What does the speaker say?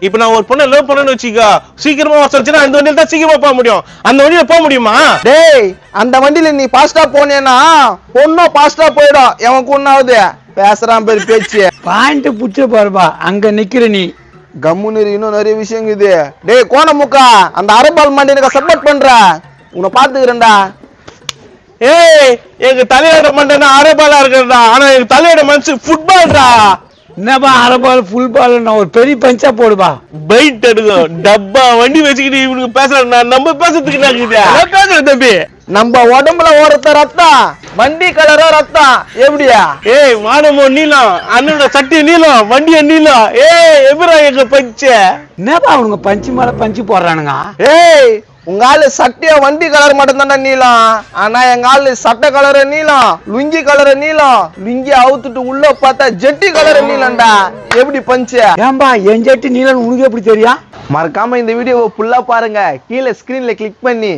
இப்ப நான் ஒரு பொண்ணை லவ் பண்ணேன்னு வச்சுக்கோ, சீக்கிரமா வசச்சுன்னா அந்த வண்டியில தான் சீக்கிரமா போக முடியும். அந்த வண்டியில போக முடியுமா? டேய், அந்த வண்டியில நீ பாஸ்டா போனேன்னா பொண்ணும் பாஸ்டா போயிடும். எவனுக்கு ஒண்ணாவது பேசுறான் பேரு பேச்சு. பாயிண்ட் புடிச்ச பாருப்பா, அங்க நிக்கிற நீ கம்முன்னு இன்னும் நிறைய விஷயம் இருக்குது. டேய் கோணமுக்கா, அந்த அரபால் மண்டியனுக்கு சப்போர்ட் பண்ற, உன்னை பாத்துக்கிறேன்டா. ஏய், எங்க தலையோட மண்டனா அரபாலா இருக்கிறதா, ஆனா எங்க தலையோட மனசு ஃபுட்பால்டா. என்னப்பா அரபால் ஃபுல் பால், நான் ஒரு பெரிய பஞ்சா போடுப்பா. பைட் எடுக்கும் டப்பா வண்டி வச்சுக்கிட்டு இவனுக்கு பேசுறேன். நம்ம பேசுறதுக்கு என்ன பேசுறேன் தம்பி? நம்ம உடம்புல ஓரத்த ரத்தம், வண்டி கலரா ரத்தம் எப்படியா? ஏய் வானமோ நீளம், அண்ணனோட சட்டி நீளம், வண்டிய நீளம். ஏய் எப்பரா எங்க பஞ்ச? என்னப்பா அவனுங்க பஞ்சு மேல பஞ்சு போடுறானுங்க? ஏய், உங்க ஆளு சட்டையா வண்டி கலர் மட்டும் தான்டா நீளம், ஆனா எங்க ஆளு சட்டை கலரு நீளம், லுங்கி கலரு நீளம், லுங்கி அவுத்துட்டு உள்ள பார்த்தா ஜெட்டி கலரு நீளம்டா. எப்படி பஞ்சு? ஏன்பா என் ஜட்டி நீளம் உனக்கு எப்படி தெரியும்? மறக்காம இந்த வீடியோவை ஃபுல்லா பாருங்க, கீழே ஸ்கிரீன்ல கிளிக் பண்ணி